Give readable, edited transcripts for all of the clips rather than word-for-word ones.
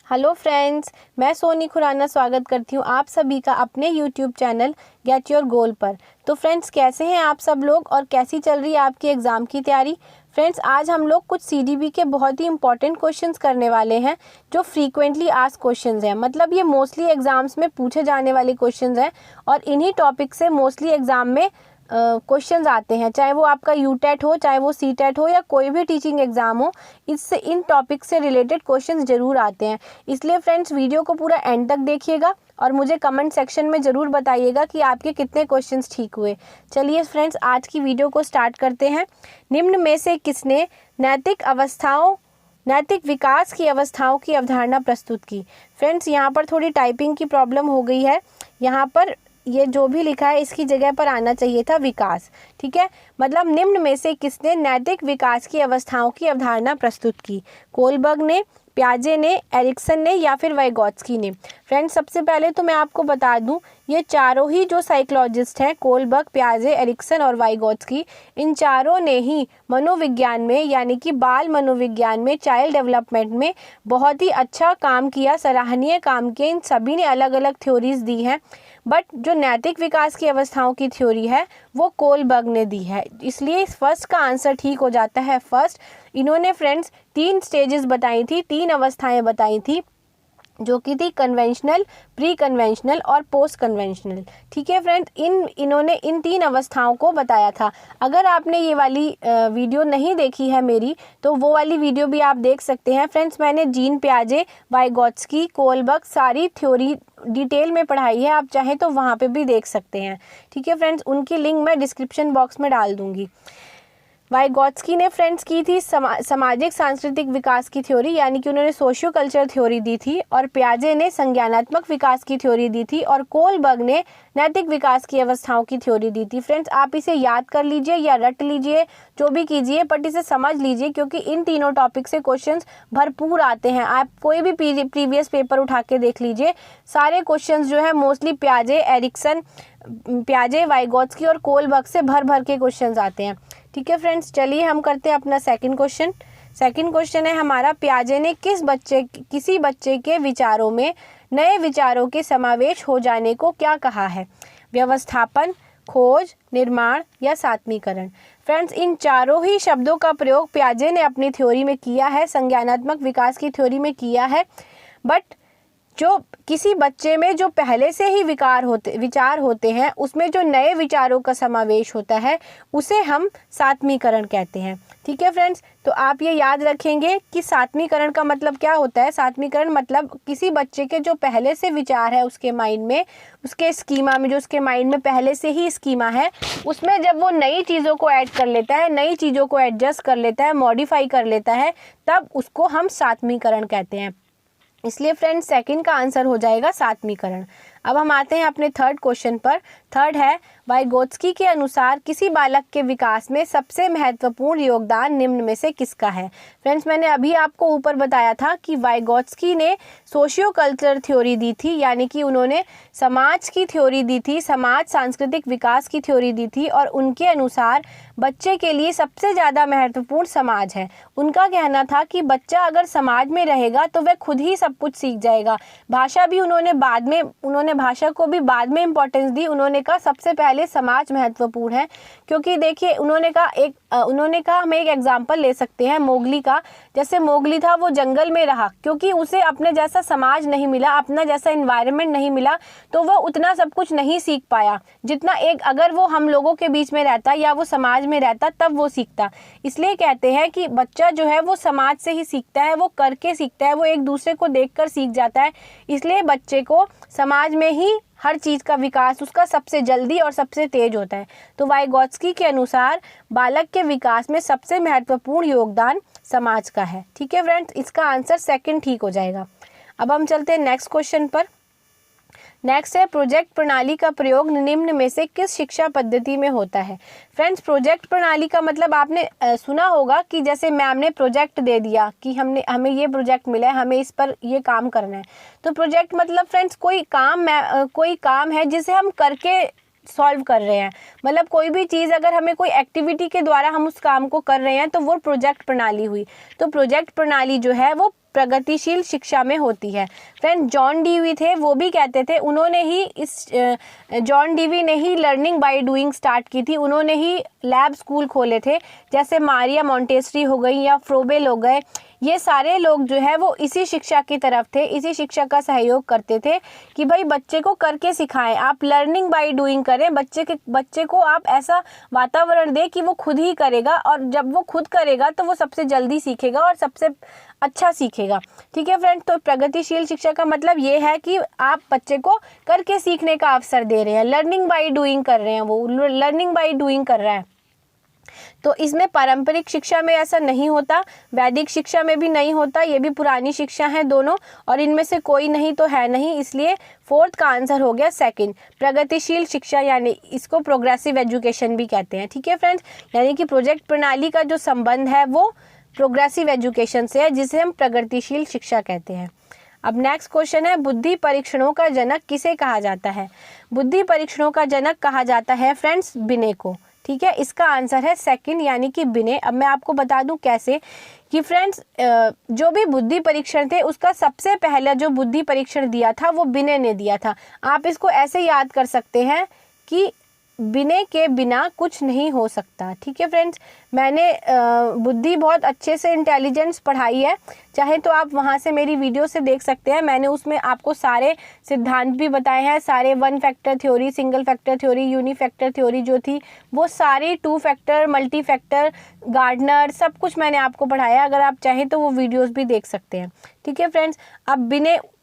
Hello friends, मैं सोनी खुराना स्वागत करती हूँ आप सभी का अपने YouTube channel get your goal पर। तो फ्रेंड्स, कैसे हैं आप सब लोग और कैसी चल रही है आपकी एग्ज़ाम की तैयारी। फ्रेंड्स, आज हम लोग कुछ सीडीबी के बहुत ही इंपॉर्टेंट क्वेश्चंस करने वाले हैं जो फ्रीक्वेंटली आस्क्ड क्वेश्चंस हैं। मतलब ये मोस्टली एग्ज़ाम्स में पूछे जाने वाले क्वेश्चंस हैं और इन्हीं टॉपिक से मोस्टली एग्ज़ाम में क्वेश्चंस आते हैं, चाहे वो आपका यूटेट हो, चाहे वो सीटेट हो या कोई भी टीचिंग एग्ज़ाम हो। इससे इन टॉपिक से रिलेटेड क्वेश्चंस ज़रूर आते हैं। इसलिए फ्रेंड्स, वीडियो को पूरा एंड तक देखिएगा और मुझे कमेंट सेक्शन में ज़रूर बताइएगा कि आपके कितने क्वेश्चंस ठीक हुए। चलिए फ्रेंड्स, आज की वीडियो को स्टार्ट करते हैं। निम्न में से किसने नैतिक विकास की अवस्थाओं की अवधारणा प्रस्तुत की। फ्रेंड्स, यहाँ पर थोड़ी टाइपिंग की प्रॉब्लम हो गई है। यहाँ पर ये जो भी लिखा है इसकी जगह पर आना चाहिए था विकास। ठीक है, मतलब निम्न में से किसने नैतिक विकास की अवस्थाओं की अवधारणा प्रस्तुत की। कोलबर्ग ने, पियाजे ने, एरिक्सन ने या फिर वाइगोत्स्की ने। फ्रेंड्स, सबसे पहले तो मैं आपको बता दूं, ये चारों ही जो साइकोलॉजिस्ट हैं, कोलबर्ग, पियाजे, एरिक्सन और वाइगोत्स्की, इन चारों ने ही मनोविज्ञान में यानी कि बाल मनोविज्ञान में, चाइल्ड डेवलपमेंट में बहुत ही अच्छा काम किया, सराहनीय काम किया। इन सभी ने अलग अलग थ्योरीज दी हैं, बट जो नैतिक विकास की अवस्थाओं की थ्योरी है वो कोलबर्ग ने दी है। इसलिए फर्स्ट का आंसर ठीक हो जाता है फर्स्ट। इन्होंने फ्रेंड्स 3 स्टेजेस बताई थी, 3 अवस्थाएं बताई थी, जो कि थी कन्वेंशनल, प्री कन्वेंशनल और पोस्ट कन्वेंशनल। ठीक है फ्रेंड्स, इन्होंने इन 3 अवस्थाओं को बताया था। अगर आपने ये वाली वीडियो नहीं देखी है मेरी, तो वो वाली वीडियो भी आप देख सकते हैं। फ्रेंड्स, मैंने जीन पियाजे, वाइगोत्स्की, कोलबर्ग सारी थ्योरी डिटेल में पढ़ाई है, आप चाहें तो वहाँ पे भी देख सकते हैं। ठीक है फ्रेंड्स, उनकी लिंक मैं डिस्क्रिप्शन बॉक्स में डाल दूँगी। वाइगोत्स्की ने फ्रेंड्स की थी सामाजिक सांस्कृतिक विकास की थ्योरी, यानी कि उन्होंने सोशियो कल्चर थ्योरी दी थी, और पियाजे ने संज्ञानात्मक विकास की थ्योरी दी थी, और कोलबर्ग ने नैतिक विकास की अवस्थाओं की थ्योरी दी थी। फ्रेंड्स, आप इसे याद कर लीजिए या रट लीजिए, जो भी कीजिए, बट इसे समझ लीजिए क्योंकि इन तीनों टॉपिक से क्वेश्चंस भरपूर आते हैं। आप कोई भी प्रीवियस पेपर उठा के देख लीजिए, सारे क्वेश्चंस जो है मोस्टली पियाजे, वाइगोत्स्की और कोलबर्ग से भर भर के क्वेश्चंस आते हैं। ठीक है फ्रेंड्स, चलिए हम करते हैं अपना सेकंड क्वेश्चन। सेकंड क्वेश्चन है हमारा, पियाजे ने किसी बच्चे के विचारों में नए विचारों के समावेश हो जाने को क्या कहा है। व्यवस्थापन, खोज, निर्माण या सात्मीकरण। फ्रेंड्स, इन चारों ही शब्दों का प्रयोग पियाजे ने अपनी थ्योरी में किया है, संज्ञानात्मक विकास की थ्योरी में किया है। बट जो किसी बच्चे में जो पहले से ही विचार होते हैं, उसमें जो नए विचारों का समावेश होता है, उसे हम सात्मीकरण कहते हैं। ठीक है फ्रेंड्स, तो आप ये याद रखेंगे कि सात्मीकरण का मतलब क्या होता है। सात्मीकरण मतलब किसी बच्चे के जो पहले से विचार है उसके माइंड में, उसके स्कीमा में, जो उसके माइंड में पहले से ही स्कीमा है, उसमें जब वो नई चीज़ों को ऐड कर लेता है, नई चीज़ों को एडजस्ट कर लेता है, मॉडिफाई कर लेता है, तब उसको हम सात्मीकरण कहते हैं। इसलिए फ्रेंड्स, सेकंड का आंसर हो जाएगा सात्मीकरण। अब हम आते हैं अपने थर्ड क्वेश्चन पर। थर्ड है, वाइगोत्स्की के अनुसार किसी बालक के विकास में सबसे महत्वपूर्ण योगदान निम्न में से किसका है। फ्रेंड्स, मैंने अभी आपको ऊपर बताया था कि वाइगोत्स्की ने सोशियो कल्चर थ्योरी दी थी, यानी कि उन्होंने समाज की थ्योरी दी थी, समाज सांस्कृतिक विकास की थ्योरी दी थी, और उनके अनुसार बच्चे के लिए सबसे ज़्यादा महत्वपूर्ण समाज है। उनका कहना था कि बच्चा अगर समाज में रहेगा तो वह खुद ही सब कुछ सीख जाएगा। भाषा भी उन्होंने भाषा को भी बाद में इम्पोर्टेंस दी। उन्होंने कहा सबसे पहले समाज महत्वपूर्ण है, क्योंकि देखिए उन्होंने कहा हम एक एग्जाम्पल ले सकते हैं मोगली का। जैसे मोगली था, वो जंगल में रहा क्योंकि उसे अपने जैसा समाज नहीं मिला, अपना जैसा एनवायरनमेंट नहीं मिला, तो वह उतना सब कुछ नहीं सीख पाया जितना अगर वो हम लोगों के बीच में रहता या वो समाज में रहता तब वो सीखता। इसलिए कहते हैं कि बच्चा जो है वो समाज से ही सीखता है, वो करके सीखता है, वो एक दूसरे को देखकर सीख जाता है। इसलिए बच्चे को समाज में ही हर चीज़ का विकास उसका सबसे जल्दी और सबसे तेज होता है। तो वाइगोत्स्की के अनुसार बालक के विकास में सबसे महत्वपूर्ण योगदान समाज का है। ठीक है फ्रेंड्स, इसका आंसर सेकंड ठीक हो जाएगा। अब हम चलते हैं नेक्स्ट क्वेश्चन पर। नेक्स्ट है, प्रोजेक्ट प्रणाली का प्रयोग निम्न में से किस शिक्षा पद्धति में होता है। फ्रेंड्स, प्रोजेक्ट प्रणाली का मतलब आपने सुना होगा कि जैसे मैम ने प्रोजेक्ट दे दिया कि हमें ये प्रोजेक्ट मिला है, हमें इस पर ये काम करना है। तो प्रोजेक्ट मतलब फ्रेंड्स कोई काम है जिसे हम करके सॉल्व कर रहे हैं। मतलब कोई भी चीज़ अगर हमें कोई एक्टिविटी के द्वारा हम उस काम को कर रहे हैं तो वो प्रोजेक्ट प्रणाली हुई। तो प्रोजेक्ट प्रणाली जो है वो प्रगतिशील शिक्षा में होती है। फ्रेंड्स, जॉन डीवी थे, वो भी कहते थे, उन्होंने ही जॉन डीवी ने ही लर्निंग बाय डूइंग स्टार्ट की थी। उन्होंने ही लैब स्कूल खोले थे, जैसे मारिया मॉन्टेसरी हो गई या फ्रोबेल हो गए। ये सारे लोग जो है वो इसी शिक्षा की तरफ थे, इसी शिक्षा का सहयोग करते थे कि भाई बच्चे को करके सिखाएं, आप लर्निंग बाय डूइंग करें, बच्चे को आप ऐसा वातावरण दें कि वो खुद ही करेगा, और जब वो खुद करेगा तो वो सबसे जल्दी सीखेगा और सबसे अच्छा सीखेगा। ठीक है फ्रेंड्स, तो प्रगतिशील शिक्षा का मतलब ये है कि आप बच्चे को करके सीखने का अवसर दे रहे हैं, लर्निंग बाय डूइंग कर रहे हैं, वो लर्निंग बाय डूइंग कर रहा है। तो इसमें पारंपरिक शिक्षा में ऐसा नहीं होता, वैदिक शिक्षा में भी नहीं होता, ये भी पुरानी शिक्षा है दोनों, और इनमें से कोई नहीं तो है नहीं, इसलिए फोर्थ का आंसर हो गया सेकंड, प्रगतिशील शिक्षा, यानी इसको प्रोग्रेसिव एजुकेशन भी कहते हैं। ठीक है फ्रेंड्स, यानी कि प्रोजेक्ट प्रणाली का जो संबंध है वो प्रोग्रेसिव एजुकेशन से है, जिसे हम प्रगतिशील शिक्षा कहते हैं। अब नेक्स्ट क्वेश्चन है, बुद्धि परीक्षणों का जनक किसे कहा जाता है? बुद्धि परीक्षणों का जनक कहा जाता है फ्रेंड्स बिने को। ठीक है, इसका आंसर है सेकंड, यानी कि बिने। अब मैं आपको बता दूं कैसे, कि फ्रेंड्स जो भी बुद्धि परीक्षण थे उसका सबसे पहला जो बुद्धि परीक्षण दिया था वो बिने ने दिया था। आप इसको ऐसे याद कर सकते हैं कि बिने के बिना कुछ नहीं हो सकता। ठीक है फ्रेंड्स, मैंने बुद्धि बहुत अच्छे से इंटेलिजेंस पढ़ाई है, चाहे तो आप वहाँ से मेरी वीडियो से देख सकते हैं। मैंने उसमें आपको सारे सिद्धांत भी बताए हैं, सारे 1 factor theory, single factor theory, uni factor theory जो थी वो सारी, 2 फैक्टर, मल्टी फैक्टर, गार्डनर, सब कुछ मैंने आपको पढ़ाया। अगर आप चाहें तो वो वीडियोस भी देख सकते हैं। ठीक है फ्रेंड्स, अब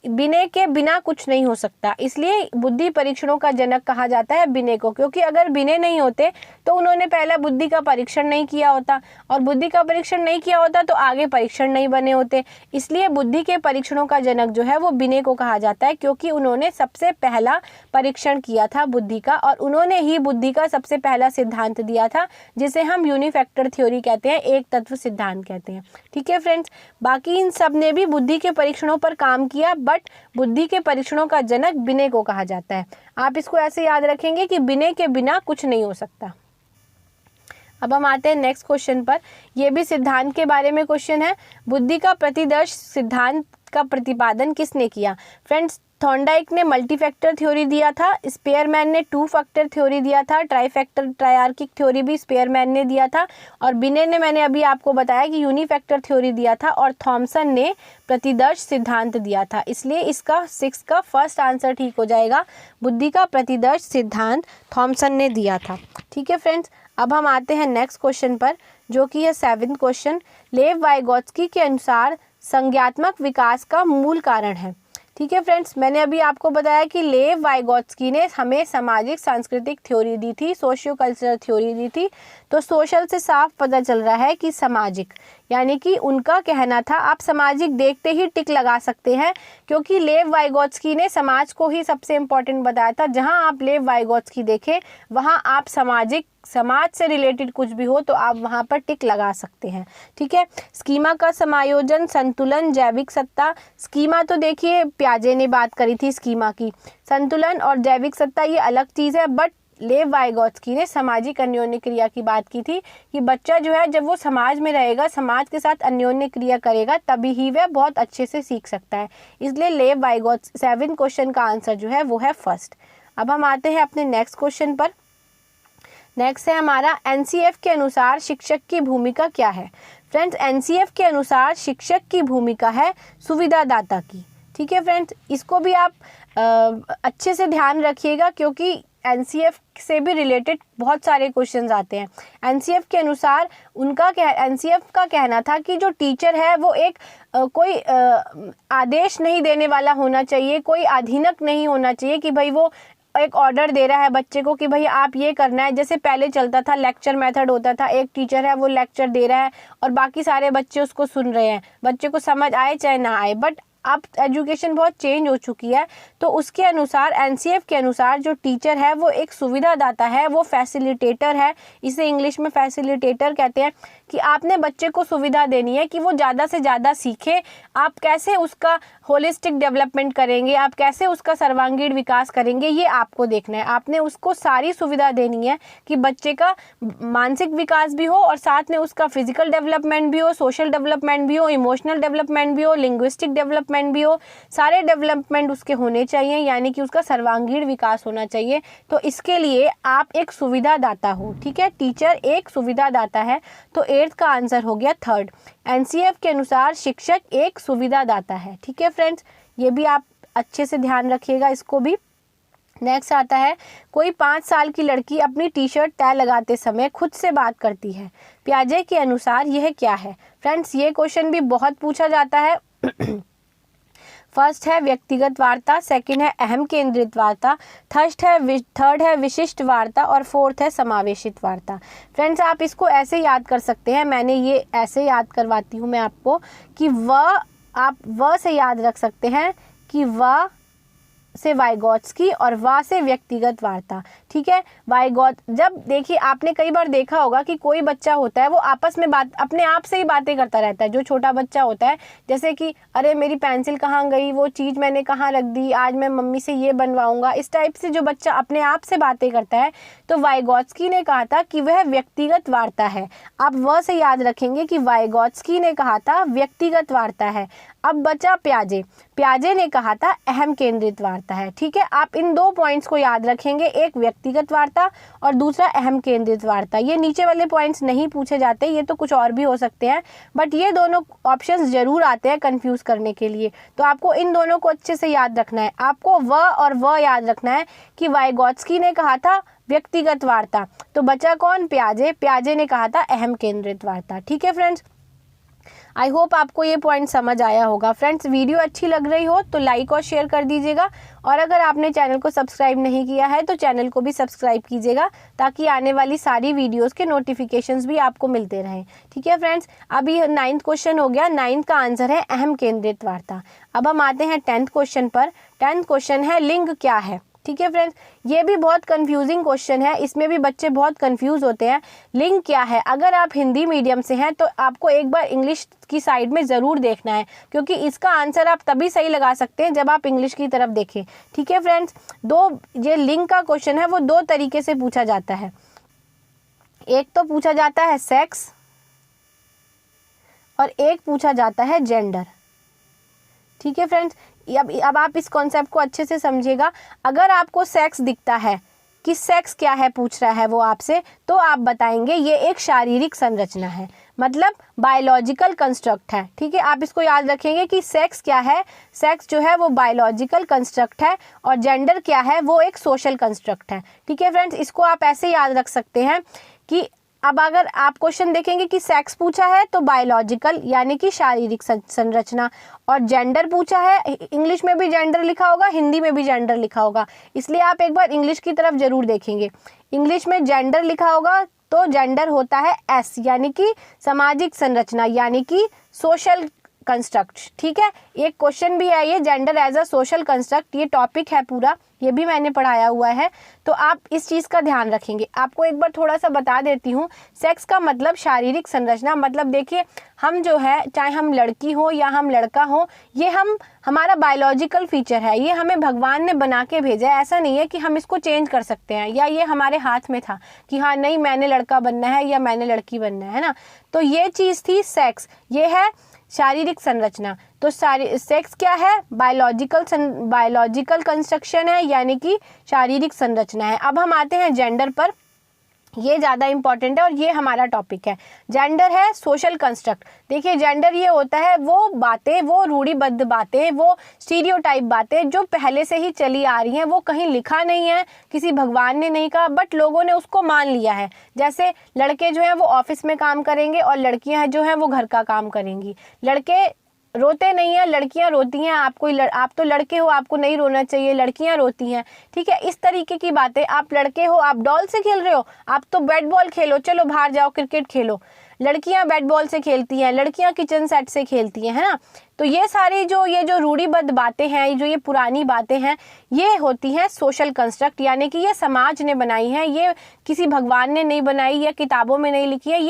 बिने के बिना कुछ नहीं हो सकता, इसलिए बुद्धि परीक्षणों का जनक कहा जाता है बिने को, क्योंकि अगर बिने नहीं होते तो उन्होंने पहला बुद्धि का परीक्षण नहीं किया होता, और बुद्धि का परीक्षण नहीं किया होता तो आगे परीक्षण नहीं बने होते। इसलिए बुद्धि के परीक्षणों का जनक जो है वो बिने को कहा जाता है, क्योंकि उन्होंने सबसे पहला परीक्षण किया था बुद्धि का, और उन्होंने ही बुद्धि का सबसे पहला सिद्धांत दिया था, जिसे हम यूनिफैक्टर थ्योरी कहते हैं, एक तत्व सिद्धांत कहते हैं। ठीक है फ्रेंड्स, बाकी इन सब ने भी बुद्धि के परीक्षणों पर काम किया, बट बुद्धि के परीक्षणों का जनक बिने को कहा जाता है। आप इसको ऐसे याद रखेंगे कि बिने के बिना कुछ नहीं हो सकता। अब हम आते हैं नेक्स्ट क्वेश्चन पर, यह भी सिद्धांत के बारे में क्वेश्चन है। बुद्धि का प्रतिदर्श सिद्धांत का प्रतिपादन किसने किया? फ्रेंड्स, थॉर्नडाइक ने मल्टीफैक्टर थ्योरी दिया था, स्पेयरमैन ने 2 फैक्टर थ्योरी दिया था, ट्राईफैक्टर ट्रायआर्किक थ्योरी भी स्पेयरमैन ने दिया था, और बिने ने, मैंने अभी आपको बताया कि यूनिफैक्टर थ्योरी दिया था, और थॉमसन ने प्रतिदर्श सिद्धांत दिया था। इसलिए इसका 6 का फर्स्ट आंसर ठीक हो जाएगा, बुद्धि का प्रतिदर्श सिद्धांत थॉमसन ने दिया था। ठीक है फ्रेंड्स, अब हम आते हैं नेक्स्ट क्वेश्चन पर, जो कि है 7वां क्वेश्चन। लेव वाइगोत्स्की के अनुसार संज्ञात्मक विकास का मूल कारण है। ठीक है फ्रेंड्स, मैंने अभी आपको बताया कि लेव वाइगोत्स्की ने हमें सामाजिक सांस्कृतिक थ्योरी दी थी, सोशियो कल्चरल थ्योरी दी थी। तो सोशल से साफ पता चल रहा है कि सामाजिक, यानी कि उनका कहना था, आप सामाजिक देखते ही टिक लगा सकते हैं, क्योंकि लेव वाइगोत्स्की ने समाज को ही सबसे इम्पोर्टेंट बताया था। जहां आप लेव वाइगोत्स्की देखें वहां आप समाज से रिलेटेड कुछ भी हो तो आप वहां पर टिक लगा सकते हैं। ठीक है, स्कीमा का समायोजन, संतुलन, जैविक सत्ता। स्कीमा तो देखिए पियाजे ने बात करी थी स्कीमा की, संतुलन और जैविक सत्ता ये अलग चीज़ है, बट लेव वाइगोत्स्की ने सामाजिक अन्योन्य क्रिया की बात की थी कि बच्चा जो है जब वो समाज में रहेगा, समाज के साथ अन्योन्य क्रिया करेगा, तभी ही वह बहुत अच्छे से सीख सकता है। इसलिए लेव वाइगोत्स्की 7 क्वेश्चन का आंसर जो है वो है फर्स्ट। अब हम आते हैं अपने नेक्स्ट क्वेश्चन पर। नेक्स्ट है हमारा, एनसीएफ के अनुसार शिक्षक की भूमिका क्या है? फ्रेंड्स, एनसीएफ के अनुसार शिक्षक की भूमिका है सुविधादाता की। ठीक है फ्रेंड्स, इसको भी आप अच्छे से ध्यान रखिएगा, क्योंकि एनसीएफ से भी रिलेटेड बहुत सारे क्वेश्चंस आते हैं। एनसीएफ के अनुसार एनसीएफ का कहना था कि जो टीचर है वो एक कोई आदेश नहीं देने वाला होना चाहिए, कोई अधीनक नहीं होना चाहिए कि भाई वो एक ऑर्डर दे रहा है बच्चे को कि भाई आप ये करना है। जैसे पहले चलता था, लेक्चर मेथड होता था, एक टीचर है वो लेक्चर दे रहा है और बाकी सारे बच्चे उसको सुन रहे हैं, बच्चे को समझ आए चाहे ना आए। बट अब एजुकेशन बहुत चेंज हो चुकी है, तो उसके अनुसार, एनसीएफ के अनुसार जो टीचर है वो एक सुविधादाता है, वो फैसिलिटेटर है, इसे इंग्लिश में फैसिलिटेटर कहते हैं। कि आपने बच्चे को सुविधा देनी है कि वो ज़्यादा से ज़्यादा सीखे। आप कैसे उसका होलिस्टिक डेवलपमेंट करेंगे, आप कैसे उसका सर्वांगीण विकास करेंगे, ये आपको देखना है। आपने उसको सारी सुविधा देनी है कि बच्चे का मानसिक विकास भी हो और साथ में उसका फिजिकल डेवलपमेंट भी हो, सोशल डेवलपमेंट भी हो, इमोशनल डेवलपमेंट भी हो, लिंग्विस्टिक डेवलपमेंट भी हो, सारे डेवलपमेंट उसके होने चाहिए, यानी कि उसका सर्वांगीण विकास होना चाहिए। तो इसके लिए आप एक सुविधादाता हो, ठीक है, टीचर एक सुविधादाता है। तो 8th का आंसर हो गया 3rd। एनसीएफ के अनुसार शिक्षक एक सुविधादाता है, ठीक है फ्रेंड्स, ये भी आप अच्छे से ध्यान रखिएगा इसको भी। नेक्स्ट आता है, कोई 5 साल की लड़की अपनी टी शर्ट तय लगाते समय खुद से बात करती है, पियाजे के अनुसार यह क्या है। फ्रेंड्स ये क्वेश्चन भी बहुत पूछा जाता है। फर्स्ट है व्यक्तिगत वार्ता, सेकंड है अहम केंद्रित वार्ता, थर्ड है विशिष्ट वार्ता और फोर्थ है समावेशित वार्ता। फ्रेंड्स आप इसको ऐसे याद कर सकते हैं, मैंने ये ऐसे याद करवाती हूँ मैं आपको कि आप व से याद रख सकते हैं कि व से वाइगॉत्स्की और वा से व्यक्तिगत वार्ता, ठीक है। जब देखिए आपने कई बार देखा होगा कि कोई बच्चा होता है वो आपस में बात अपने आप से ही बातें करता रहता है। जो छोटा बच्चा होता है, जैसे कि अरे मेरी पेंसिल कहाँ गई, वो चीज़ मैंने कहाँ रख दी, आज मैं मम्मी से ये बनवाऊंगा, इस टाइप से जो बच्चा अपने आप से बातें करता है, तो वाइगॉत्स्की ने कहा था कि वह व्यक्तिगत वार्ता है। आप वह से याद रखेंगे कि वाइगॉत्स्की ने कहा था व्यक्तिगत वार्ता है। अब बचा पियाजे ने कहा था अहम केंद्रित वार्ता है, ठीक है। आप इन 2 पॉइंट्स को याद रखेंगे, एक व्यक्तिगत वार्ता और दूसरा अहम केंद्रित वार्ता। ये नीचे वाले पॉइंट्स नहीं पूछे जाते, ये तो कुछ और भी हो सकते हैं, बट ये दोनों ऑप्शंस जरूर आते हैं कंफ्यूज करने के लिए। तो आपको इन दोनों को अच्छे से याद रखना है। आपको व याद रखना है कि वाइगॉत्स्की ने कहा था व्यक्तिगत वार्ता, तो बचा कौन, पियाजे ने कहा था अहम केंद्रित वार्ता, ठीक है फ्रेंड्स। आई होप आपको ये पॉइंट समझ आया होगा। फ्रेंड्स वीडियो अच्छी लग रही हो तो लाइक और शेयर कर दीजिएगा, और अगर आपने चैनल को सब्सक्राइब नहीं किया है तो चैनल को भी सब्सक्राइब कीजिएगा, ताकि आने वाली सारी वीडियोस के नोटिफिकेशंस भी आपको मिलते रहें, ठीक है फ्रेंड्स। अभी 9th क्वेश्चन हो गया, 9th का आंसर है अहम केंद्रित वार्ता। अब हम आते हैं 10th क्वेश्चन पर। 10th क्वेश्चन है लिंग क्या है, ठीक है फ्रेंड्स। ये भी बहुत कंफ्यूजिंग क्वेश्चन है, इसमें भी बच्चे बहुत कंफ्यूज होते हैं। लिंग क्या है, अगर आप हिंदी मीडियम से हैं तो आपको एक बार इंग्लिश की साइड में ज़रूर देखना है, क्योंकि इसका आंसर आप तभी सही लगा सकते हैं जब आप इंग्लिश की तरफ देखें, ठीक है फ्रेंड्स। ये लिंग का क्वेश्चन है वो 2 तरीके से पूछा जाता है। एक तो पूछा जाता है सेक्स और एक पूछा जाता है जेंडर, ठीक है फ्रेंड्स। अब आप इस कॉन्सेप्ट को अच्छे से समझिएगा। अगर आपको सेक्स दिखता है कि सेक्स क्या है पूछ रहा है वो आपसे, तो आप बताएंगे ये एक शारीरिक संरचना है, मतलब बायोलॉजिकल कंस्ट्रक्ट है, ठीक है। आप इसको याद रखेंगे कि सेक्स क्या है, सेक्स जो है वो बायोलॉजिकल कंस्ट्रक्ट है, और जेंडर क्या है वो एक सोशल कंस्ट्रक्ट है, ठीक है फ्रेंड्स। इसको आप ऐसे याद रख सकते हैं कि अब अगर आप क्वेश्चन देखेंगे कि सेक्स पूछा है तो बायोलॉजिकल यानी कि शारीरिक संरचना, और जेंडर पूछा है, इंग्लिश में भी जेंडर लिखा होगा, हिंदी में भी जेंडर लिखा होगा, इसलिए आप एक बार इंग्लिश की तरफ जरूर देखेंगे। इंग्लिश में जेंडर लिखा होगा तो जेंडर होता है एस, यानी कि सामाजिक संरचना, यानी कि सोशल कंस्ट्रक्ट, ठीक है। एक क्वेश्चन भी है ये, gender as a social construct, ये टॉपिक है पूरा, ये भी मैंने पढ़ाया हुआ है, तो आप इस चीज़ का ध्यान रखेंगे। आपको एक बार थोड़ा सा बता देती हूँ, सेक्स का मतलब शारीरिक संरचना, मतलब देखिए हम जो है, चाहे हम लड़की हो या हम लड़का हो, ये हमारा बायोलॉजिकल फीचर है, ये हमें भगवान ने बना के भेजा है। ऐसा नहीं है कि हम इसको चेंज कर सकते हैं, या ये हमारे हाथ में था कि हाँ नहीं मैंने लड़का बनना है या मैंने लड़की बनना है ना। तो ये चीज़ थी सेक्स, ये है शारीरिक संरचना। तो सेक्स क्या है, बायोलॉजिकल कंस्ट्रक्शन है, यानी कि शारीरिक संरचना है। अब हम आते हैं जेंडर पर, ये ज़्यादा इंपॉर्टेंट है और ये हमारा टॉपिक है। जेंडर है सोशल कंस्ट्रक्ट। देखिए जेंडर ये होता है वो बातें, वो रूढ़िबद्ध बातें, वो स्टीरियोटाइप बातें जो पहले से ही चली आ रही हैं, वो कहीं लिखा नहीं है, किसी भगवान ने नहीं कहा, बट लोगों ने उसको मान लिया है। जैसे लड़के जो हैं वो ऑफिस में काम करेंगे और लड़कियां जो हैं वो घर का काम करेंगी। लड़के रोते नहीं है, लड़कियां रोती हैं, आप तो लड़के हो आपको नहीं रोना चाहिए, लड़कियां रोती हैं, ठीक है। इस तरीके की बातें, आप लड़के हो आप डॉल से खेल रहे हो, आप तो बैट बॉल खेलो, चलो बाहर जाओ क्रिकेट खेलो। लड़कियां बैट बॉल से खेलती हैं, लड़कियां किचन सेट से खेलती हैं, है ना। तो ये सारी ये जो रूढ़िबद्ध बातें हैं, जो ये पुरानी बातें हैं, ये होती हैं सोशल कंस्ट्रक्ट, यानी कि ये समाज ने बनाई हैं, ये किसी भगवान ने नहीं बनाई या किताबों में नहीं लिखी है,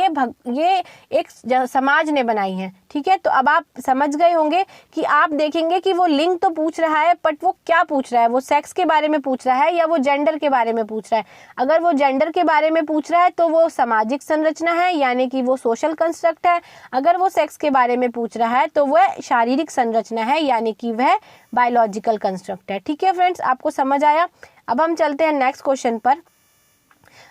ये एक समाज ने बनाई है। ठीक है, तो अब आप समझ गए होंगे कि आप देखेंगे कि वो लिंग तो पूछ रहा है, बट वो क्या पूछ रहा है, वो सेक्स के बारे में पूछ रहा है या वो जेंडर के बारे में पूछ रहा है। अगर वो जेंडर के बारे में पूछ रहा है तो वो सामाजिक संरचना है, यानी कि वो सोशल कंस्ट्रक्ट है। अगर वो सेक्स के बारे में पूछ रहा है तो वह शारीरिक संरचना है, यानी कि वह बायोलॉजिकल कंस्ट्रक्ट है। ठीक है फ्रेंड्स, आपको समझ आया। अब हम चलते हैं नेक्स्ट क्वेश्चन पर।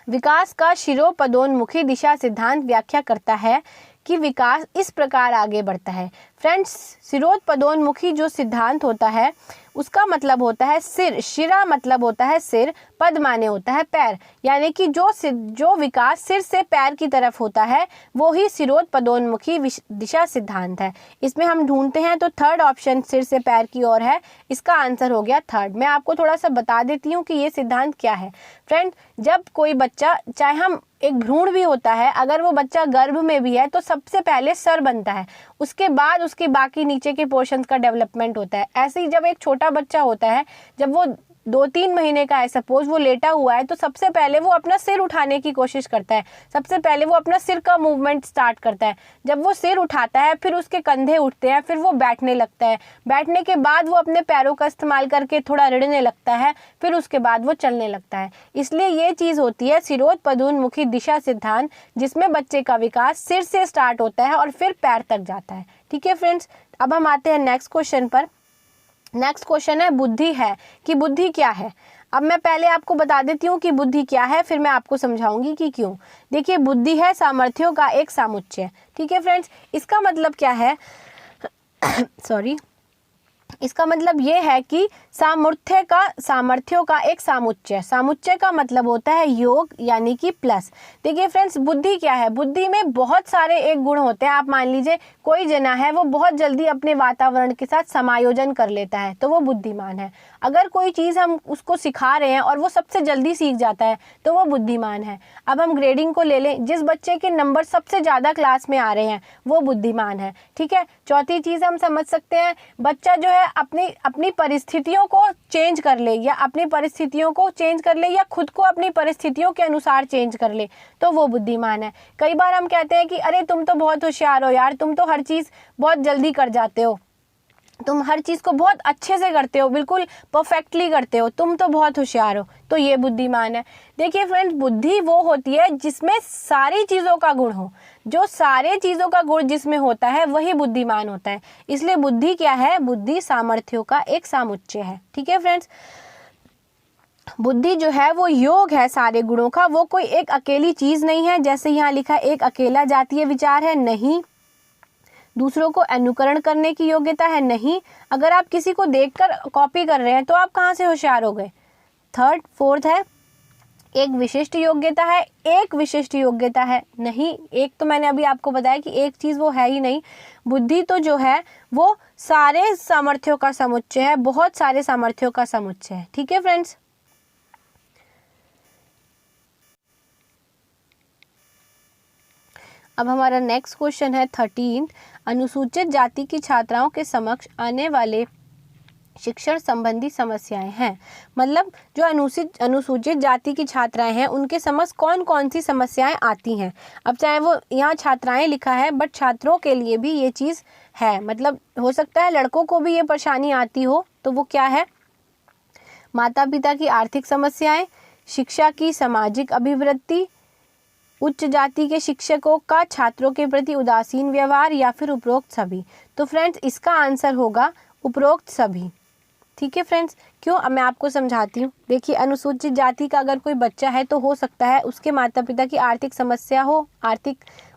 विकास का शिरोपदोन्मुखी दिशा सिद्धांत व्याख्या करता है कि विकास इस प्रकार आगे बढ़ता है। फ्रेंड्स, शिरोपदोन्मुखी जो सिद्धांत होता है उसका मतलब होता है सिर, शिरा मतलब होता है सिर, पद माने होता है पैर, यानी कि जो विकास सिर से पैर की तरफ होता है वो ही शिरोपदोन्मुखी दिशा सिद्धांत है। इसमें हम ढूंढते हैं तो थर्ड ऑप्शन सिर से पैर की ओर है, इसका आंसर हो गया थर्ड। मैं आपको थोड़ा सा बता देती हूँ कि ये सिद्धांत क्या है। फ्रेंड, जब कोई बच्चा, चाहे हम एक भ्रूण भी होता है, अगर वो बच्चा गर्भ में भी है तो सबसे पहले सर बनता है, उसके बाद उसके बाकी नीचे के पोर्शंस का डेवलपमेंट होता है। ऐसे ही जब एक छोटा बच्चा होता है, जब वो 2-3 महीने का है, सपोज वो लेटा हुआ है, तो सबसे पहले वो अपना सिर उठाने की कोशिश करता है, सबसे पहले वो अपना सिर का मूवमेंट स्टार्ट करता है। जब वो सिर उठाता है फिर उसके कंधे उठते हैं, फिर वो बैठने लगता है, बैठने के बाद वो अपने पैरों का इस्तेमाल करके थोड़ा रिड़ने लगता है, फिर उसके बाद वो चलने लगता है। इसलिए ये चीज़ होती है शिरोपदोन्मुखी दिशा सिद्धांत, जिसमें बच्चे का विकास सिर से स्टार्ट होता है और फिर पैर तक जाता है। ठीक है फ्रेंड्स, अब हम आते हैं नेक्स्ट क्वेश्चन पर। नेक्स्ट क्वेश्चन है बुद्धि है, कि बुद्धि क्या है। अब मैं पहले आपको बता देती हूँ कि बुद्धि क्या है, फिर मैं आपको समझाऊंगी कि क्यों। देखिए, बुद्धि है सामर्थ्यों का एक सामुच्चय। ठीक है फ्रेंड्स, इसका मतलब क्या है सॉरी, इसका मतलब ये है कि सामर्थ्यों का एक सामुच्चय। सामुच्चय का मतलब होता है योग, यानी कि प्लस। देखिए फ्रेंड्स, बुद्धि क्या है, बुद्धि में बहुत सारे एक गुण होते हैं। आप मान लीजिए कोई जना है, वो बहुत जल्दी अपने वातावरण के साथ समायोजन कर लेता है, तो वो बुद्धिमान है। अगर कोई चीज़ हम उसको सिखा रहे हैं और वो सबसे जल्दी सीख जाता है, तो वो बुद्धिमान है। अब हम ग्रेडिंग को ले लें, जिस बच्चे के नंबर सबसे ज़्यादा क्लास में आ रहे हैं वो बुद्धिमान है। ठीक है, चौथी चीज़ हम समझ सकते हैं, बच्चा जो है अपनी परिस्थितियों को चेंज कर ले, या खुद को अपनी परिस्थितियों के अनुसार चेंज कर ले, तो वो बुद्धिमान है। कई बार हम कहते हैं कि अरे तुम तो बहुत होशियार हो यार, तुम तो हर चीज़ बहुत जल्दी कर जाते हो, तुम हर चीज़ को बहुत अच्छे से करते हो, बिल्कुल परफेक्टली करते हो, तुम तो बहुत होशियार हो, तो ये बुद्धिमान है। देखिए फ्रेंड्स, बुद्धि वो होती है जिसमें सारी चीज़ों का गुण हो, जो सारे चीज़ों का गुण जिसमें होता है वही बुद्धिमान होता है। इसलिए बुद्धि क्या है, बुद्धि सामर्थ्यों का एक सामुच्चय है। ठीक है फ्रेंड्स, बुद्धि जो है वो योग है सारे गुणों का, वो कोई एक अकेली चीज़ नहीं है। जैसे यहाँ लिखा एक अकेला जातीय विचार है, नहीं। दूसरों को अनुकरण करने की योग्यता है, नहीं। अगर आप किसी को देखकर कॉपी कर रहे हैं तो आप कहाँ से होशियार हो गए। फोर्थ है एक विशिष्ट योग्यता है, एक विशिष्ट योग्यता है, नहीं। एक तो मैंने अभी आपको बताया कि एक चीज़ वो है ही नहीं। बुद्धि तो जो है वो सारे सामर्थ्यों का समुच्चय है, बहुत सारे सामर्थ्यों का समुच्चय है। ठीक है फ्रेंड्स, अब हमारा नेक्स्ट क्वेश्चन है 13। अनुसूचित जाति की छात्राओं के समक्ष आने वाले शिक्षण संबंधी समस्याएं हैं। मतलब जो अनुसूचित जाति की छात्राएं हैं उनके समक्ष कौन कौन सी समस्याएं आती हैं। अब चाहे वो यहाँ छात्राएं लिखा है, बट छात्रों के लिए भी ये चीज़ है। मतलब हो सकता है लड़कों को भी ये परेशानी आती हो, तो वो क्या है, माता पिता की आर्थिक समस्याएं, शिक्षा की सामाजिक अभिवृत्ति, उच्च जाति के शिक्षकों का छात्रों के प्रति उदासीन व्यवहार, या फिर उपरोक्त सभी। तो फ्रेंड्स, इसका आंसर होगा उपरोक्त सभी। ठीक है फ्रेंड्स, क्यों, अब मैं आपको समझाती हूँ। देखिए, अनुसूचित जाति का अगर कोई बच्चा है तो हो सकता है उसके माता पिता की आर्थिक समस्या हो,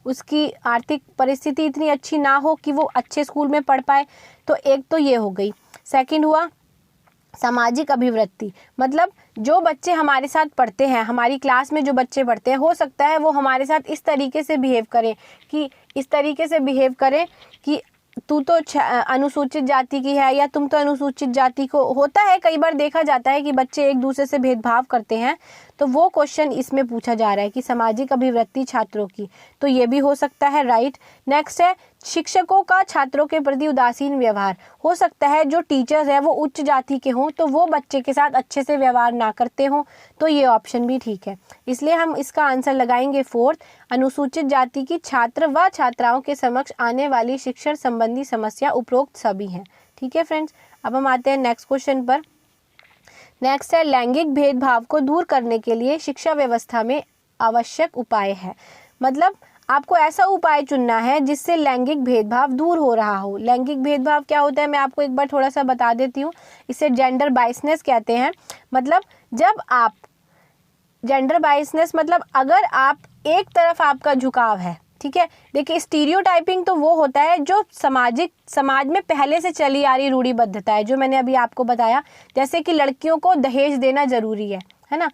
उसकी आर्थिक परिस्थिति इतनी अच्छी ना हो कि वो अच्छे स्कूल में पढ़ पाए, तो एक तो ये हो गई। सेकंड हुआ सामाजिक अभिवृत्ति, मतलब जो बच्चे हमारे साथ पढ़ते हैं, हमारी क्लास में जो बच्चे पढ़ते हैं, हो सकता है वो हमारे साथ इस तरीके से बिहेव करें कि तू तो अनुसूचित जाति की है, या तुम तो अनुसूचित जाति को। होता है, कई बार देखा जाता है कि बच्चे एक दूसरे से भेदभाव करते हैं, तो वो क्वेश्चन इसमें पूछा जा रहा है कि सामाजिक अभिवृत्ति छात्रों की, तो ये भी हो सकता है, राइट। नेक्स्ट है शिक्षकों का छात्रों के प्रति उदासीन व्यवहार, हो सकता है जो टीचर्स हैं वो उच्च जाति के हों तो वो बच्चे के साथ अच्छे से व्यवहार ना करते हों, तो ये ऑप्शन भी ठीक है। इसलिए हम इसका आंसर लगाएंगे फोर्थ, अनुसूचित जाति की छात्र व छात्राओं के समक्ष आने वाली शिक्षण संबंधी समस्या उपरोक्त सभी हैं। ठीक है फ्रेंड्स, अब हम आते हैं नेक्स्ट क्वेश्चन पर। नेक्स्ट है लैंगिक भेदभाव को दूर करने के लिए शिक्षा व्यवस्था में आवश्यक उपाय है। मतलब आपको ऐसा उपाय चुनना है जिससे लैंगिक भेदभाव दूर हो रहा हो। लैंगिक भेदभाव क्या होता है मैं आपको एक बार थोड़ा सा बता देती हूँ। इसे जेंडर बायसनेस कहते हैं। मतलब जब आप जेंडर बायसनेस मतलब अगर आप एक तरफ आपका झुकाव है, ठीक है। देखिए स्टीरियोटाइपिंग तो वो होता है जो समाज में पहले से चली आ रही रूढ़िबद्धता है, जो मैंने अभी आपको बताया। जैसे कि लड़कियों को दहेज देना जरूरी है ना,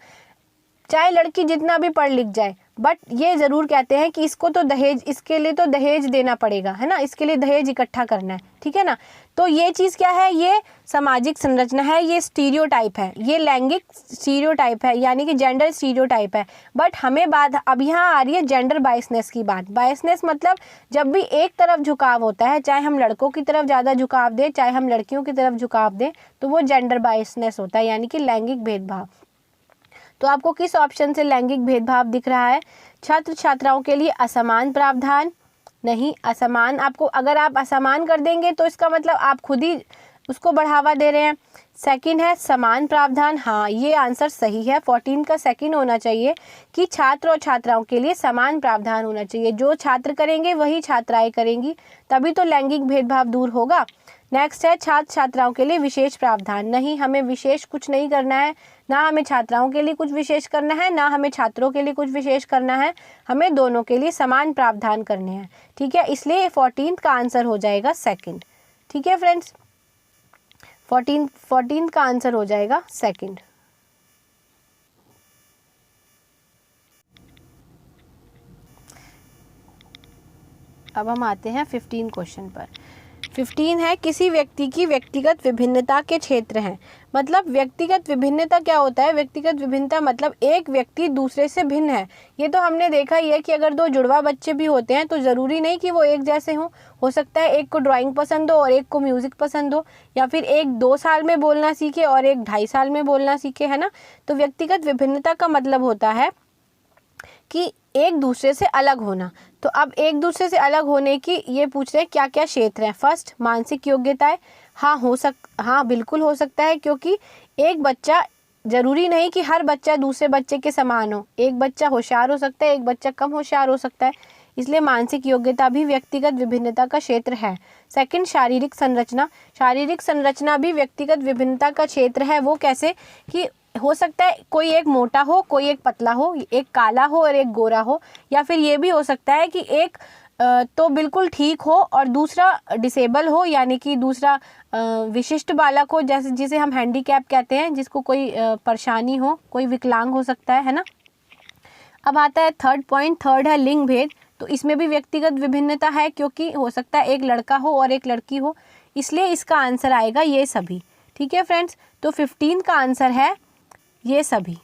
चाहे लड़की जितना भी पढ़ लिख जाए, बट ये ज़रूर कहते हैं कि इसको तो दहेज, इसके लिए तो दहेज देना पड़ेगा, है ना, इसके लिए दहेज इकट्ठा करना है, ठीक है ना। तो ये चीज़ क्या है, ये सामाजिक संरचना है, ये स्टीरियोटाइप है, ये लैंगिक स्टीरियोटाइप है, यानी कि जेंडर स्टीरियोटाइप है। बट हमें बात अब यहाँ आ रही है जेंडर बायसनेस की बात। बायसनेस मतलब जब भी एक तरफ झुकाव होता है, चाहे हम लड़कों की तरफ ज़्यादा झुकाव दें, चाहे हम लड़कियों की तरफ झुकाव दें, तो वो जेंडर बायसनेस होता है, यानी कि लैंगिक भेदभाव। तो आपको किस ऑप्शन से लैंगिक भेदभाव दिख रहा है? छात्र छात्राओं के लिए असमान प्रावधान, नहीं असमान, आपको अगर आप असमान कर देंगे तो इसका मतलब आप खुद ही उसको बढ़ावा दे रहे हैं। सेकंड है समान प्रावधान, हाँ ये आंसर सही है। 14 का सेकंड होना चाहिए कि छात्र और छात्राओं के लिए समान प्रावधान होना चाहिए। जो छात्र करेंगे वही छात्राएं करेंगी, तभी तो लैंगिक भेदभाव दूर होगा। नेक्स्ट है छात्र छात्राओं के लिए विशेष प्रावधान, नहीं हमें विशेष कुछ नहीं करना है, ना हमें छात्राओं के लिए कुछ विशेष करना है, ना हमें छात्रों के लिए कुछ विशेष करना है, हमें दोनों के लिए समान प्रावधान करने हैं, ठीक है। इसलिए 14 का आंसर हो जाएगा सेकंड, ठीक है फ्रेंड्स। 14 का आंसर हो जाएगा सेकंड। अब हम आते हैं 15 क्वेश्चन पर। 15 है किसी व्यक्ति की व्यक्तिगत विभिन्नता के क्षेत्र हैं। मतलब व्यक्तिगत विभिन्नता क्या होता है? व्यक्तिगत विभिन्नता मतलब एक व्यक्ति दूसरे से भिन्न है। ये तो हमने देखा ही है कि अगर दो जुड़वा बच्चे भी होते हैं तो ज़रूरी नहीं कि वो एक जैसे हों। हो सकता है एक को ड्राइंग पसंद हो और एक को म्यूज़िक पसंद हो, या फिर एक 2 साल में बोलना सीखे और एक 2.5 साल में बोलना सीखे, है ना। तो व्यक्तिगत विभिन्नता का मतलब होता है कि एक दूसरे से अलग होना। तो अब एक दूसरे से अलग होने की ये पूछ रहे हैं क्या क्या क्षेत्र हैं। फर्स्ट मानसिक योग्यताएं, हाँ बिल्कुल हो सकता है, क्योंकि एक बच्चा, जरूरी नहीं कि हर बच्चा दूसरे बच्चे के समान हो। एक बच्चा होशियार हो सकता है, एक बच्चा कम होशियार हो सकता है, इसलिए मानसिक योग्यता भी व्यक्तिगत विभिन्नता का क्षेत्र है। सेकंड शारीरिक संरचना, शारीरिक संरचना भी व्यक्तिगत विभिन्नता का क्षेत्र है। वो कैसे कि हो सकता है कोई एक मोटा हो, कोई एक पतला हो, एक काला हो और एक गोरा हो, या फिर ये भी हो सकता है कि एक तो बिल्कुल ठीक हो और दूसरा डिसेबल हो, यानी कि दूसरा विशिष्ट बालक हो, जैसे जिसे हम हैंडीकैप कहते हैं, जिसको कोई परेशानी हो, कोई विकलांग हो सकता है ना। अब आता है थर्ड पॉइंट, थर्ड है लिंग भेद। तो इसमें भी व्यक्तिगत विभिन्नता है, क्योंकि हो सकता है एक लड़का हो और एक लड़की हो, इसलिए इसका आंसर आएगा ये सभी, ठीक है फ्रेंड्स। तो 15 का आंसर है ये सभी।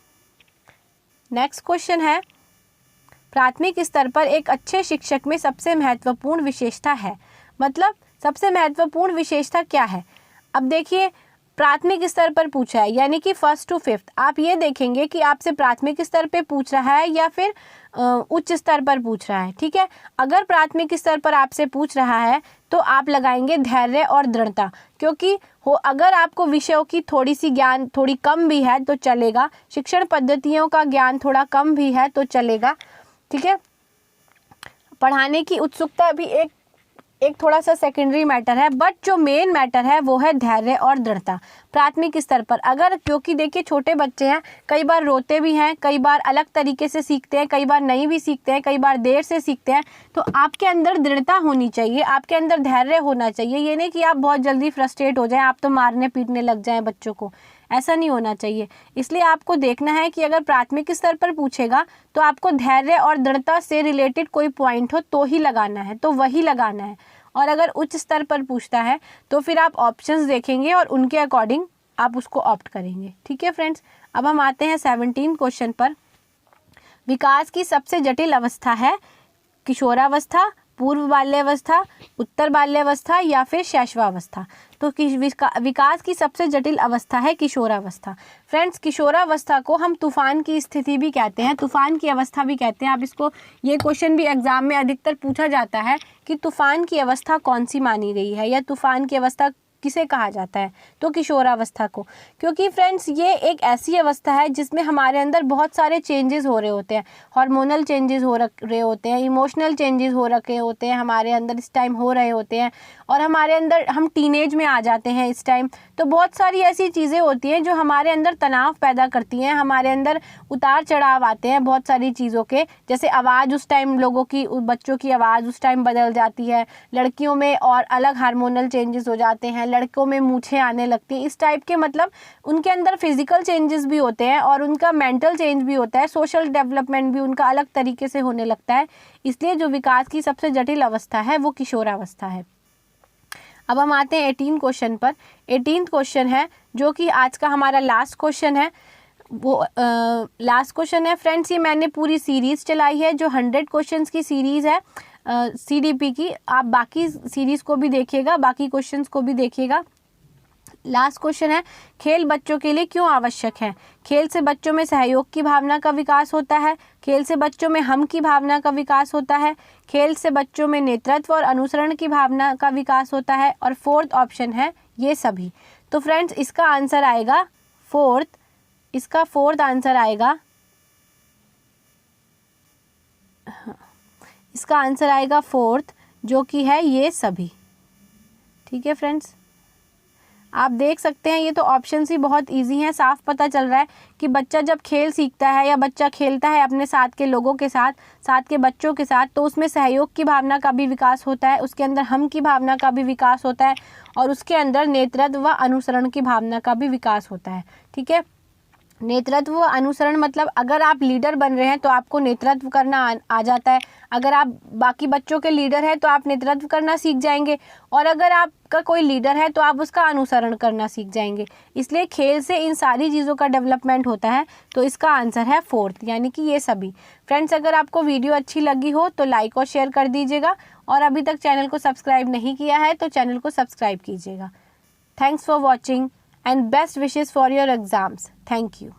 नेक्स्ट क्वेश्चन है प्राथमिक स्तर पर एक अच्छे शिक्षक में सबसे महत्वपूर्ण विशेषता है। मतलब सबसे महत्वपूर्ण विशेषता क्या है? अब देखिए प्राथमिक स्तर पर पूछा है, यानी कि 1st to 5th। आप ये देखेंगे कि आपसे प्राथमिक स्तर पे पूछ रहा है या फिर उच्च स्तर पर पूछ रहा है, ठीक है। अगर प्राथमिक स्तर पर आपसे पूछ रहा है तो आप लगाएंगे धैर्य और दृढ़ता, क्योंकि अगर आपको विषयों की थोड़ी सी ज्ञान थोड़ी कम भी है तो चलेगा, शिक्षण पद्धतियों का ज्ञान थोड़ा कम भी है तो चलेगा, ठीक है। पढ़ाने की उत्सुकता भी एक थोड़ा सा सेकेंडरी मैटर है, बट जो मेन मैटर है वो है धैर्य और दृढ़ता प्राथमिक स्तर पर। अगर, क्योंकि देखिए छोटे बच्चे हैं, कई बार रोते भी हैं, कई बार अलग तरीके से सीखते हैं, कई बार नहीं भी सीखते हैं, कई बार देर से सीखते हैं। तो आपके अंदर दृढ़ता होनी चाहिए, आपके अंदर धैर्य होना चाहिए। ये नहीं कि आप बहुत जल्दी फ्रस्ट्रेट हो जाएं, आप तो मारने पीटने लग जाएं बच्चों को, ऐसा नहीं होना चाहिए। इसलिए आपको देखना है कि अगर प्राथमिक स्तर पर पूछेगा तो आपको धैर्य और दृढ़ता से रिलेटेड कोई पॉइंट हो तो ही लगाना है, तो वही लगाना है। और अगर उच्च स्तर पर पूछता है तो फिर आप ऑप्शंस देखेंगे और उनके अकॉर्डिंग आप उसको ऑप्ट करेंगे, ठीक है फ्रेंड्स। अब हम आते हैं 17 क्वेश्चन पर। विकास की सबसे जटिल अवस्था है किशोरावस्था, पूर्व बाल्यावस्था, उत्तर बाल्यावस्था या फिर शैशवावस्था। तो विकास की सबसे जटिल अवस्था है किशोरावस्था। फ्रेंड्स, किशोरावस्था को हम तूफान की स्थिति भी कहते हैं, तूफान की अवस्था भी कहते हैं। आप इसको, ये क्वेश्चन भी एग्जाम में अधिकतर पूछा जाता है कि तूफान की अवस्था कौन सी मानी गई है, या तूफान की अवस्था किसे कहा जाता है, तो किशोरावस्था को। क्योंकि फ्रेंड्स, ये एक ऐसी अवस्था है जिसमें हमारे अंदर बहुत सारे चेंजेस हो रहे होते हैं, हार्मोनल चेंजेस हो रहे होते हैं, इमोशनल चेंजेस हो रखे होते हैं हमारे अंदर, इस टाइम हो रहे होते हैं, और हमारे अंदर हम टीनेज में आ जाते हैं इस टाइम। तो बहुत सारी ऐसी चीज़ें होती हैं जो हमारे अंदर तनाव पैदा करती हैं, हमारे अंदर उतार चढ़ाव आते हैं बहुत सारी चीज़ों के। जैसे आवाज़ उस टाइम, लोगों की, बच्चों की आवाज़ उस टाइम बदल जाती है, लड़कियों में और अलग हार्मोनल चेंजेस हो जाते हैं, लड़कों में मूंछें आने लगती हैं, इस टाइप के। मतलब उनके अंदर फिजिकल चेंजेस भी होते हैं और उनका मेंटल चेंज भी होता है, सोशल डेवलपमेंट भी उनका अलग तरीके से होने लगता है। इसलिए जो विकास की सबसे जटिल अवस्था है वो किशोरावस्था है। अब हम आते हैं 18 क्वेश्चन पर। 18 क्वेश्चन है जो कि आज का हमारा लास्ट क्वेश्चन है, वो लास्ट क्वेश्चन है फ्रेंड्स। ये मैंने पूरी सीरीज़ चलाई है जो 100 क्वेश्चंस की सीरीज़ है CDP की। आप बाकी सीरीज़ को भी देखिएगा, बाकी क्वेश्चंस को भी देखिएगा। लास्ट क्वेश्चन है, खेल बच्चों के लिए क्यों आवश्यक है? खेल से बच्चों में सहयोग की भावना का विकास होता है, खेल से बच्चों में हम की भावना का विकास होता है, खेल से बच्चों में नेतृत्व और अनुसरण की भावना का विकास होता है, और फोर्थ ऑप्शन है ये सभी। तो फ्रेंड्स, इसका आंसर आएगा फोर्थ, इसका फोर्थ आंसर आएगा, इसका आंसर आएगा फोर्थ, जो कि है ये सभी। ठीक है फ्रेंड्स, आप देख सकते हैं ये तो ऑप्शंस ही बहुत इजी हैं। साफ पता चल रहा है कि बच्चा जब खेल सीखता है या बच्चा खेलता है अपने साथ के लोगों के साथ, साथ के बच्चों के साथ, तो उसमें सहयोग की भावना का भी विकास होता है, उसके अंदर हम की भावना का भी विकास होता है, और उसके अंदर नेतृत्व व अनुसरण की भावना का भी विकास होता है। ठीक है, नेतृत्व व अनुसरण मतलब अगर आप लीडर बन रहे हैं तो आपको नेतृत्व करना आ जाता है, अगर आप बाकी बच्चों के लीडर हैं तो आप नेतृत्व करना सीख जाएंगे, और अगर आपका कोई लीडर है तो आप उसका अनुसरण करना सीख जाएंगे। इसलिए खेल से इन सारी चीज़ों का डेवलपमेंट होता है। तो इसका आंसर है फोर्थ, यानी कि ये सभी। फ्रेंड्स, अगर आपको वीडियो अच्छी लगी हो तो लाइक और शेयर कर दीजिएगा, और अभी तक चैनल को सब्सक्राइब नहीं किया है तो चैनल को सब्सक्राइब कीजिएगा। Thanks for watching and best wishes for your exams. Thank you.